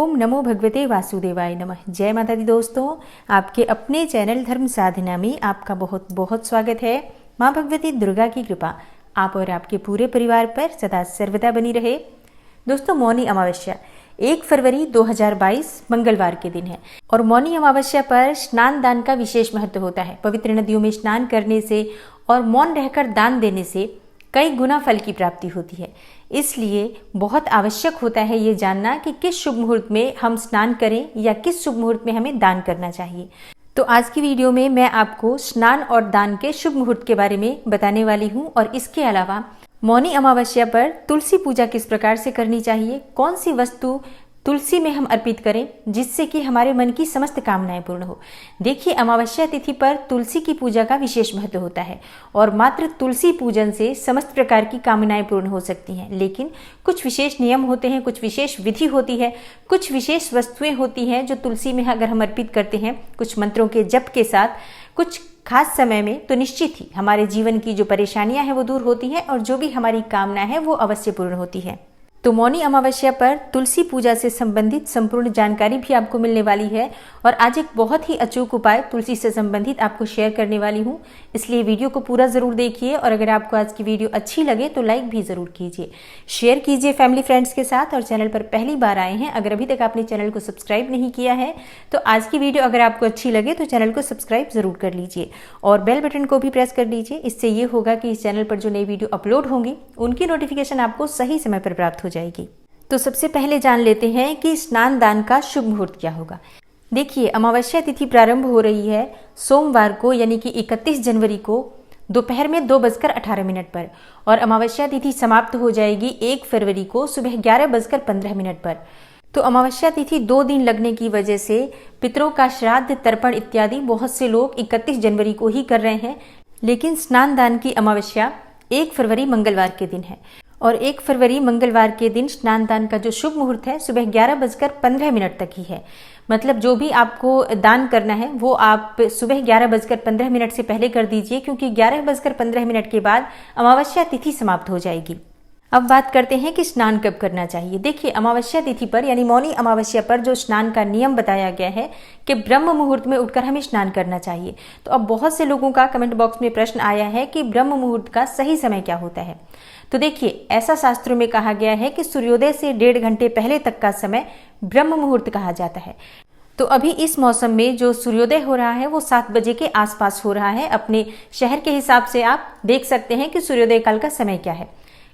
ओम नमो भगवते वासुदेवाय नमः। जय माता दी दोस्तों, आपके अपने चैनल धर्म साधना में आपका बहुत बहुत स्वागत है। माँ भगवती दुर्गा की कृपा आप और आपके पूरे परिवार पर सदा सर्वदा बनी रहे। दोस्तों, मौनी अमावस्या 1 फरवरी 2022 मंगलवार के दिन है और मौनी अमावस्या पर स्नान दान का विशेष महत्व होता है। पवित्र नदियों में स्नान करने से और मौन रहकर दान देने से कई गुना फल की प्राप्ति होती है। इसलिए बहुत आवश्यक होता है ये जानना कि किस शुभ मुहूर्त में हम स्नान करें या किस शुभ मुहूर्त में हमें दान करना चाहिए। तो आज की वीडियो में मैं आपको स्नान और दान के शुभ मुहूर्त के बारे में बताने वाली हूँ और इसके अलावा मौनी अमावस्या पर तुलसी पूजा किस प्रकार से करनी चाहिए, कौन सी वस्तु तुलसी में हम अर्पित करें जिससे कि हमारे मन की समस्त कामनाएं पूर्ण हो। देखिए, अमावस्या तिथि पर तुलसी की पूजा का विशेष महत्व होता है और मात्र तुलसी पूजन से समस्त प्रकार की कामनाएं पूर्ण हो सकती हैं। लेकिन कुछ विशेष नियम होते हैं, कुछ विशेष विधि होती है, कुछ विशेष वस्तुएं होती हैं जो तुलसी में अगर हम अर्पित करते हैं कुछ मंत्रों के जप के साथ कुछ खास समय में, तो निश्चित ही हमारे जीवन की जो परेशानियां हैं वो दूर होती हैं और जो भी हमारी कामना है वो अवश्य पूर्ण होती है। तो मौनी अमावस्या पर तुलसी पूजा से संबंधित संपूर्ण जानकारी भी आपको मिलने वाली है और आज एक बहुत ही अचूक उपाय तुलसी से संबंधित आपको शेयर करने वाली हूँ। इसलिए वीडियो को पूरा जरूर देखिए और अगर आपको आज की वीडियो अच्छी लगे तो लाइक भी जरूर कीजिए, शेयर कीजिए फैमिली फ्रेंड्स के साथ। और चैनल पर पहली बार आए हैं, अगर अभी तक आपने चैनल को सब्सक्राइब नहीं किया है तो आज की वीडियो अगर आपको अच्छी लगे तो चैनल को सब्सक्राइब जरूर कर लीजिए और बेल बटन को भी प्रेस कर लीजिए। इससे ये होगा कि इस चैनल पर जो नई वीडियो अपलोड होंगी उनकी नोटिफिकेशन आपको सही समय पर प्राप्त हो जाएगी। तो सबसे पहले जान लेते हैं कि स्नान दान का शुभ मुहूर्त क्या होगा। देखिए, अमावस्या तिथि प्रारंभ हो रही है सोमवार को यानी कि 31 जनवरी को दोपहर में 2:18 पर और अमावस्या तिथि समाप्त हो जाएगी 1 फरवरी को सुबह 11:15 पर। तो अमावस्या तिथि 2 दिन लगने की वजह से पितरों का श्राद्ध, तर्पण इत्यादि बहुत से लोग 31 जनवरी को ही कर रहे हैं। लेकिन स्नान दान की अमावस्या 1 फरवरी मंगलवार के दिन है और 1 फरवरी मंगलवार के दिन स्नान दान का जो शुभ मुहूर्त है सुबह 11:15 तक ही है। मतलब जो भी आपको दान करना है वो आप सुबह 11:15 से पहले कर दीजिए, क्योंकि 11:15 के बाद अमावस्या तिथि समाप्त हो जाएगी। अब बात करते हैं कि स्नान कब करना चाहिए। देखिए, अमावस्या तिथि पर यानी मौनी अमावस्या पर जो स्नान का नियम बताया गया है कि ब्रह्म मुहूर्त में उठकर हमें स्नान करना चाहिए। तो अब बहुत से लोगों का कमेंट बॉक्स में प्रश्न आया है कि ब्रह्म मुहूर्त का सही समय क्या होता है। तो देखिए, ऐसा शास्त्रों में कहा गया है कि सूर्योदय से 1.5 घंटे पहले तक का समय ब्रह्म मुहूर्त कहा जाता है। तो अभी इस मौसम में जो सूर्योदय हो रहा है वो 7 बजे के आसपास हो रहा है। अपने शहर के हिसाब से आप देख सकते हैं कि सूर्योदय काल का समय क्या है।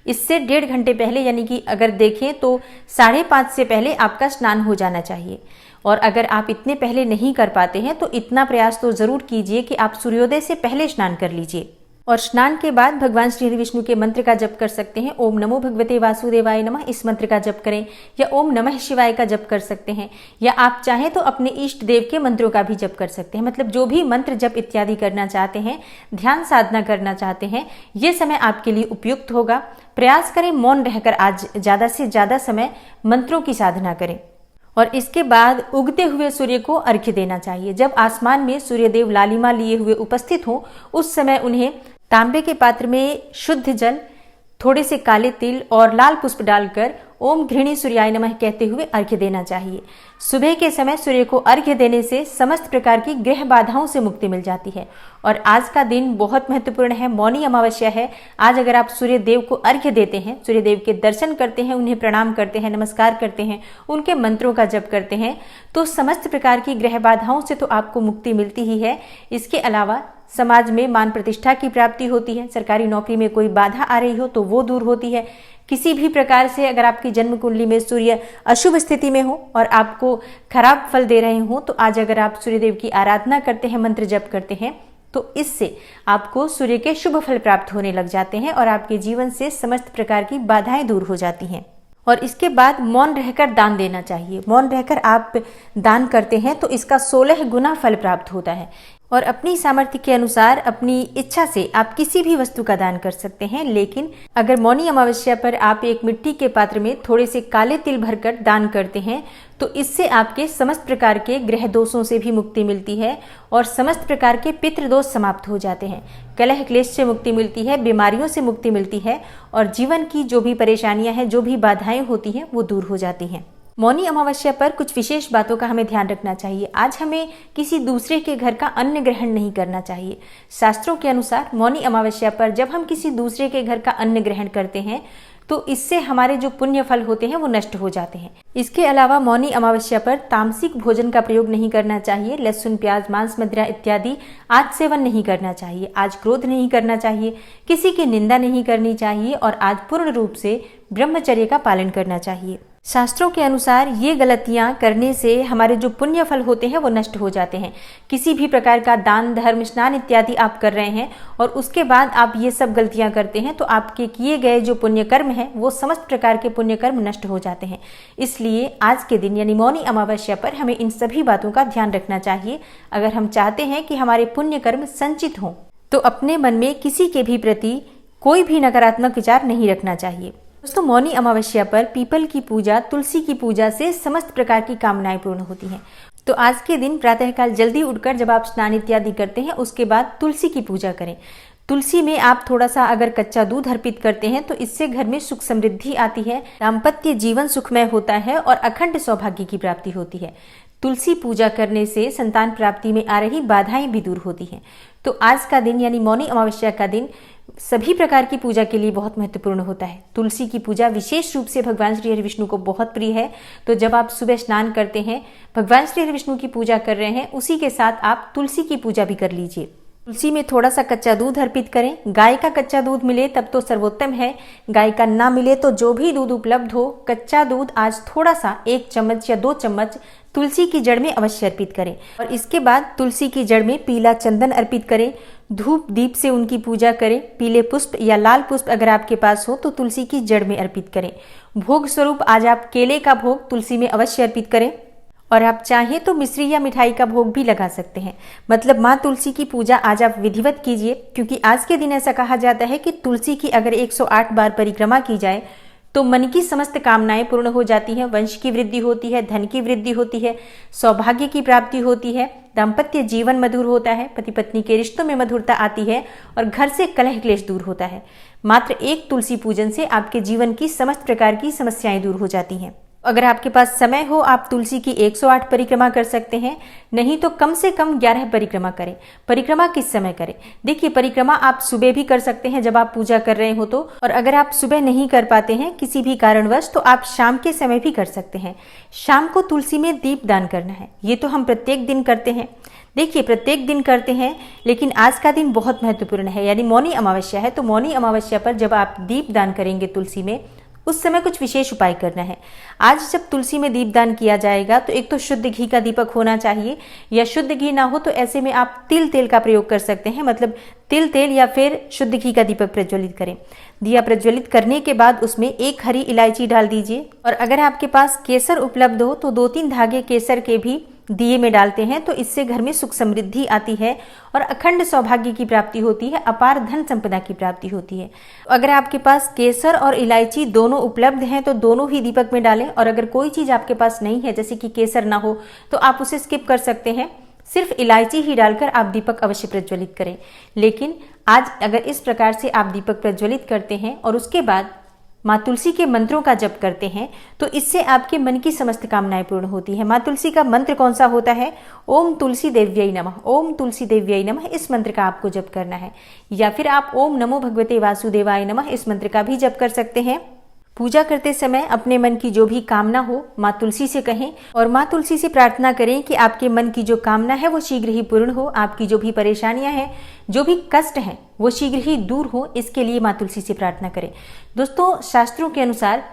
इससे 1.5 घंटे पहले यानी कि अगर देखें तो 5:30 से पहले आपका स्नान हो जाना चाहिए। और अगर आप इतने पहले नहीं कर पाते हैं तो इतना प्रयास तो जरूर कीजिए कि आप सूर्योदय से पहले स्नान कर लीजिए। और स्नान के बाद भगवान श्री हरि विष्णु के मंत्र का जप कर सकते हैं। ओम नमो भगवते वासुदेवाय नमः, इस मंत्र का जप करें या ओम नमः शिवाय का जप कर सकते हैं या आप चाहें तो अपने इष्ट देव के मंत्रों का भी जप कर सकते हैं। मतलब जो भी मंत्र जप इत्यादि करना चाहते हैं, ध्यान साधना करना चाहते हैं, ये समय आपके लिए उपयुक्त होगा। प्रयास करें मौन रहकर आज ज्यादा से ज्यादा समय मंत्रों की साधना करें। और इसके बाद उगते हुए सूर्य को अर्घ्य देना चाहिए। जब आसमान में सूर्यदेव लालिमा लिए हुए उपस्थित हों उस समय उन्हें तांबे के पात्र में शुद्ध जल, थोड़े से काले तिल और लाल पुष्प डालकर ओम घृणी सूर्याय नमः कहते हुए अर्घ्य देना चाहिए। सुबह के समय सूर्य को अर्घ्य देने से समस्त प्रकार की ग्रह बाधाओं से मुक्ति मिल जाती है। और आज का दिन बहुत महत्वपूर्ण है, मौनी अमावस्या है। आज अगर आप सूर्य देव को अर्घ्य देते हैं, सूर्य देव के दर्शन करते हैं, उन्हें प्रणाम करते हैं, नमस्कार करते हैं, उनके मंत्रों का जप करते हैं तो समस्त प्रकार की ग्रह बाधाओं से तो आपको मुक्ति मिलती ही है। इसके अलावा समाज में मान प्रतिष्ठा की प्राप्ति होती है। सरकारी नौकरी में कोई बाधा आ रही हो तो वो दूर होती है। किसी भी प्रकार से अगर आपकी जन्म कुंडली में सूर्य अशुभ स्थिति में हो और आपको खराब फल दे रहे हो तो आज अगर आप सूर्यदेव की आराधना करते हैं, मंत्र जप करते हैं तो इससे आपको सूर्य के शुभ फल प्राप्त होने लग जाते हैं और आपके जीवन से समस्त प्रकार की बाधाएं दूर हो जाती हैं। और इसके बाद मौन रहकर दान देना चाहिए। मौन रहकर आप दान करते हैं तो इसका 16 गुना फल प्राप्त होता है। और अपनी सामर्थ्य के अनुसार, अपनी इच्छा से आप किसी भी वस्तु का दान कर सकते हैं। लेकिन अगर मौनी अमावस्या पर आप एक मिट्टी के पात्र में थोड़े से काले तिल भरकर दान करते हैं तो इससे आपके समस्त प्रकार के ग्रह दोषों से भी मुक्ति मिलती है और समस्त प्रकार के पितृ दोष समाप्त हो जाते हैं। कलह क्लेश से मुक्ति मिलती है, बीमारियों से मुक्ति मिलती है और जीवन की जो भी परेशानियां हैं, जो भी बाधाएं होती हैं वो दूर हो जाती हैं। मौनी अमावस्या पर कुछ विशेष बातों का हमें ध्यान रखना चाहिए। आज हमें किसी दूसरे के घर का अन्न ग्रहण नहीं करना चाहिए। शास्त्रों के अनुसार मौनी अमावस्या पर जब हम किसी दूसरे के घर का अन्न ग्रहण करते हैं तो इससे हमारे जो पुण्य फल होते हैं वो नष्ट हो जाते हैं। इसके अलावा मौनी अमावस्या पर तामसिक भोजन का प्रयोग नहीं करना चाहिए। लहसुन, प्याज, मांस, मदिरा इत्यादि आज सेवन नहीं करना चाहिए। आज क्रोध नहीं करना चाहिए, किसी की निंदा नहीं करनी चाहिए और आज पूर्ण रूप से ब्रह्मचर्य का पालन करना चाहिए। शास्त्रों के अनुसार ये गलतियां करने से हमारे जो पुण्य फल होते हैं वो नष्ट हो जाते हैं। किसी भी प्रकार का दान, धर्म, स्नान इत्यादि आप कर रहे हैं और उसके बाद आप ये सब गलतियां करते हैं तो आपके किए गए जो पुण्य कर्म हैं वो समस्त प्रकार के पुण्य कर्म नष्ट हो जाते हैं। इसलिए आज के दिन यानी मौनी अमावस्या पर हमें इन सभी बातों का ध्यान रखना चाहिए। अगर हम चाहते हैं कि हमारे पुण्य कर्म संचित हों तो अपने मन में किसी के भी प्रति कोई भी नकारात्मक विचार नहीं रखना चाहिए। दोस्तों, मौनी अमावस्या पर पीपल की पूजा, तुलसी की पूजा से समस्त प्रकार की कामनाएं पूर्ण होती हैं। तो आज के दिन प्रातःकाल जल्दी उठकर जब आप स्नान इत्यादि करते हैं उसके बाद तुलसी की पूजा करें। तुलसी में आप थोड़ा सा अगर कच्चा दूध अर्पित करते हैं तो इससे घर में सुख समृद्धि आती है, दाम्पत्य जीवन सुखमय होता है और अखंड सौभाग्य की प्राप्ति होती है। तुलसी पूजा करने से संतान प्राप्ति में आ रही बाधाएं भी दूर होती हैं। तो आज का दिन यानी मौनी अमावस्या का दिन सभी प्रकार की पूजा के लिए बहुत महत्वपूर्ण होता है। तुलसी की पूजा विशेष रूप से भगवान श्री हरि विष्णु को बहुत प्रिय है। तो जब आप सुबह स्नान करते हैं, भगवान श्री हरि विष्णु की पूजा कर रहे हैं, उसी के साथ आप तुलसी की पूजा भी कर लीजिए। तुलसी में थोड़ा सा कच्चा दूध अर्पित करें। गाय का कच्चा दूध मिले तब तो सर्वोत्तम है, गाय का ना मिले तो जो भी दूध उपलब्ध हो, कच्चा दूध आज थोड़ा सा 1 चम्मच या 2 चम्मच तुलसी की जड़ में अवश्य अर्पित करें और इसके बाद तुलसी की जड़ में पीला चंदन अर्पित करें। धूप दीप से उनकी पूजा करें। पीले पुष्प या लाल पुष्प अगर आपके पास हो तो तुलसी की जड़ में अर्पित करें। भोग स्वरूप आज आप केले का भोग तुलसी में अवश्य अर्पित करें और आप चाहें तो मिश्री या मिठाई का भोग भी लगा सकते हैं। मतलब माँ तुलसी की पूजा आज आप विधिवत कीजिए, क्योंकि आज के दिन ऐसा कहा जाता है कि तुलसी की अगर 108 बार परिक्रमा की जाए तो मन की समस्त कामनाएं पूर्ण हो जाती हैं। वंश की वृद्धि होती है, धन की वृद्धि होती है, सौभाग्य की प्राप्ति होती है, दाम्पत्य जीवन मधुर होता है, पति पत्नी के रिश्तों में मधुरता आती है और घर से कलह क्लेश दूर होता है। मात्र एक तुलसी पूजन से आपके जीवन की समस्त प्रकार की समस्याएं दूर हो जाती हैं। अगर आपके पास समय हो आप तुलसी की 108 परिक्रमा कर सकते हैं, नहीं तो कम से कम 11 परिक्रमा करें। परिक्रमा किस समय करें? देखिए, परिक्रमा आप सुबह भी कर सकते हैं जब आप पूजा कर रहे हो तो, और अगर आप सुबह नहीं कर पाते हैं किसी भी कारणवश तो आप शाम के समय भी कर सकते हैं। शाम को तुलसी में दीप दान करना है। ये तो हम प्रत्येक दिन करते हैं। देखिए, प्रत्येक दिन करते हैं, लेकिन आज का दिन बहुत महत्वपूर्ण है, यानी मौनी अमावस्या है। तो मौनी अमावस्या पर जब आप दीप दान करेंगे तुलसी में, उस समय कुछ विशेष उपाय करना है। आज जब तुलसी में दीपदान किया जाएगा तो एक तो शुद्ध घी का दीपक होना चाहिए, या शुद्ध घी ना हो तो ऐसे में आप तिल तेल का प्रयोग कर सकते हैं। मतलब तिल तेल या फिर शुद्ध घी का दीपक प्रज्वलित करें। दिया प्रज्वलित करने के बाद उसमें 1 हरी इलायची डाल दीजिए और अगर आपके पास केसर उपलब्ध हो तो 2-3 धागे केसर के भी दिए में डालते हैं, तो इससे घर में सुख समृद्धि आती है और अखंड सौभाग्य की प्राप्ति होती है, अपार धन संपदा की प्राप्ति होती है। अगर आपके पास केसर और इलायची दोनों उपलब्ध हैं तो दोनों ही दीपक में डालें, और अगर कोई चीज आपके पास नहीं है, जैसे कि केसर ना हो, तो आप उसे स्किप कर सकते हैं। सिर्फ इलायची ही डालकर आप दीपक अवश्य प्रज्वलित करें। लेकिन आज अगर इस प्रकार से आप दीपक प्रज्वलित करते हैं और उसके बाद माँ तुलसी के मंत्रों का जप करते हैं, तो इससे आपके मन की समस्त कामनाएं पूर्ण होती है। माँ तुलसी का मंत्र कौन सा होता है? ओम तुलसी देव्यै नमः, ओम तुलसी देव्यै नमः, इस मंत्र का आपको जप करना है। या फिर आप ओम नमो भगवते वासुदेवाय नमः इस मंत्र का भी जप कर सकते हैं। पूजा करते समय अपने मन की जो भी कामना हो माँ तुलसी से कहें और माँ तुलसी से प्रार्थना करें कि आपके मन की जो कामना है वो शीघ्र ही पूर्ण हो, आपकी जो भी परेशानियां हैं, जो भी कष्ट हैं, वो शीघ्र ही दूर हो। इसके लिए माँ तुलसी से प्रार्थना करें। दोस्तों, शास्त्रों के अनुसार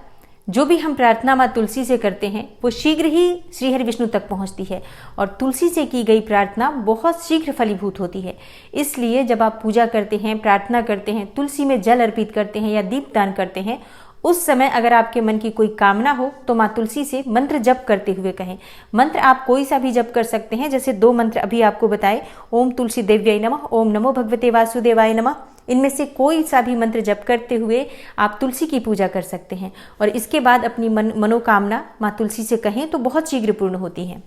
जो भी हम प्रार्थना माँ तुलसी से करते हैं वो शीघ्र ही श्री हरि विष्णु तक पहुंचती है और तुलसी से की गई प्रार्थना बहुत शीघ्र फलीभूत होती है। इसलिए जब आप पूजा करते हैं, प्रार्थना करते हैं, तुलसी में जल अर्पित करते हैं या दीपदान करते हैं, उस समय अगर आपके मन की कोई कामना हो तो माँ तुलसी से मंत्र जप करते हुए कहें। मंत्र आप कोई सा भी जप कर सकते हैं, जैसे 2 मंत्र अभी आपको बताए, ओम तुलसी देव्यै नमः, ओम नमो भगवते वासुदेवाय नमः। इनमें से कोई सा भी मंत्र जप करते हुए आप तुलसी की पूजा कर सकते हैं और इसके बाद अपनी मनोकामना माँ तुलसी से कहें तो बहुत शीघ्र पूर्ण होती है।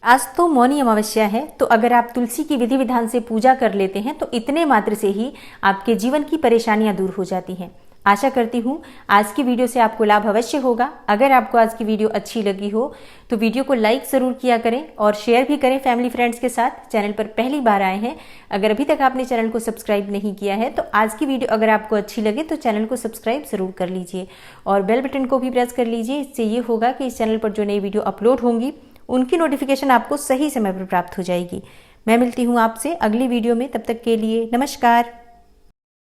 आज तो मौनी अमावस्या है, तो अगर आप तुलसी की विधि विधान से पूजा कर लेते हैं तो इतने मात्र से ही आपके जीवन की परेशानियां दूर हो जाती हैं। आशा करती हूँ आज की वीडियो से आपको लाभ अवश्य होगा। अगर आपको आज की वीडियो अच्छी लगी हो तो वीडियो को लाइक ज़रूर किया करें और शेयर भी करें फैमिली फ्रेंड्स के साथ। चैनल पर पहली बार आए हैं, अगर अभी तक आपने चैनल को सब्सक्राइब नहीं किया है तो आज की वीडियो अगर आपको अच्छी लगे तो चैनल को सब्सक्राइब ज़रूर कर लीजिए और बेल बटन को भी प्रेस कर लीजिए। इससे ये होगा कि इस चैनल पर जो नई वीडियो अपलोड होंगी उनकी नोटिफिकेशन आपको सही समय पर प्राप्त हो जाएगी। मैं मिलती हूँ आपसे अगली वीडियो में, तब तक के लिए नमस्कार।